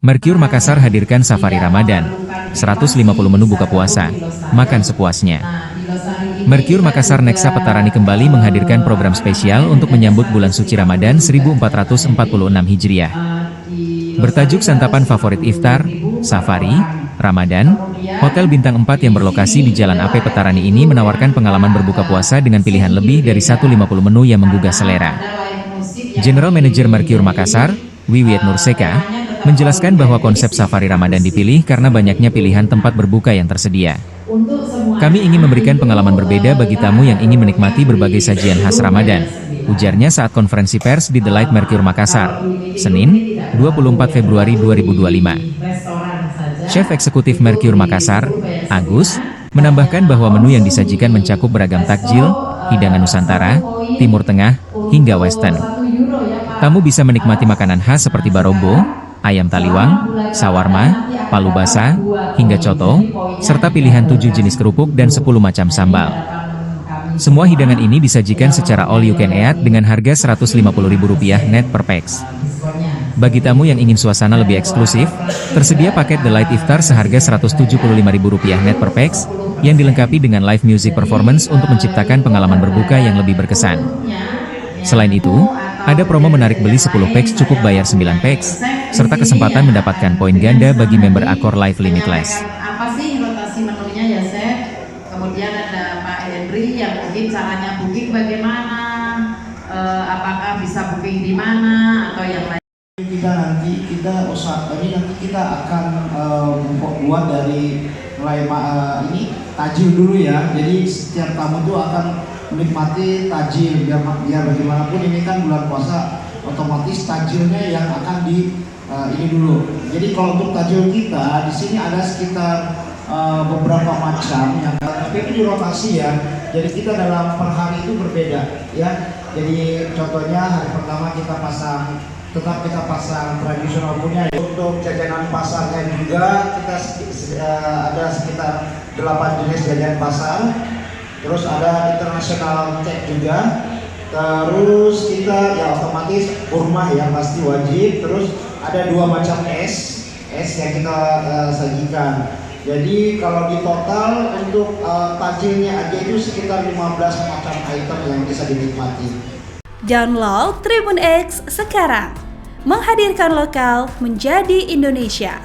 Mercure Makassar hadirkan Safari Ramadan, 150 menu buka puasa, makan sepuasnya. Mercure Makassar Nexa Petarani kembali menghadirkan program spesial untuk menyambut bulan suci Ramadan 1446 Hijriah. Bertajuk Santapan Favorit Iftar, Safari, Ramadan, Hotel Bintang 4 yang berlokasi di Jalan AP Petarani ini menawarkan pengalaman berbuka puasa dengan pilihan lebih dari 150 menu yang menggugah selera. General Manager Mercure Makassar, Wiwit Nurseka, menjelaskan bahwa konsep Safari Ramadan dipilih karena banyaknya pilihan tempat berbuka yang tersedia. Kami ingin memberikan pengalaman berbeda bagi tamu yang ingin menikmati berbagai sajian khas Ramadan, ujarnya saat konferensi pers di The Light Mercure Makassar, Senin, 24 Februari 2025. Chef Eksekutif Mercure Makassar, Agus, menambahkan bahwa menu yang disajikan mencakup beragam takjil, hidangan Nusantara, Timur Tengah, hingga Western. Tamu bisa menikmati makanan khas seperti barombo, ayam taliwang, sawarma, palu basah, hingga coto, serta pilihan 7 jenis kerupuk dan 10 macam sambal. Semua hidangan ini disajikan secara all you can eat dengan harga Rp150.000 net per pax. Bagi tamu yang ingin suasana lebih eksklusif, tersedia paket The Light Iftar seharga Rp175.000 net per pax, yang dilengkapi dengan live music performance untuk menciptakan pengalaman berbuka yang lebih berkesan. Selain itu, ada promo menarik beli 10 packs cukup bayar 9 packs, serta kesempatan mendapatkan poin ganda bagi member Accor Live Limitless. Apa sih rotasi menunya ya, Chef? Kemudian ada Pak Henry yang mungkin caranya booking bagaimana, apakah bisa booking di mana atau yang lain. Kita akan buat dari mulai ini tajil dulu ya. Jadi setiap tamu itu akan menikmati tajil biar bagaimanapun ini kan bulan puasa, otomatis tajilnya yang akan ini dulu. Jadi kalau untuk tajil kita di sini ada sekitar beberapa macam yang tapi itu dirotasi ya. Jadi kita dalam per hari itu berbeda ya. Jadi contohnya hari pertama kita pasang tradisional punya. Untuk jajanan pasarnya juga kita ada sekitar 8 jenis jajanan pasar. Terus ada international cake juga. Terus kita ya otomatis kurma ya pasti wajib. Terus ada 2 macam es yang kita sajikan. Jadi kalau di total untuk tajilnya aja itu sekitar 15 macam item yang bisa dinikmati. Download Tribun X sekarang, menghadirkan lokal menjadi Indonesia.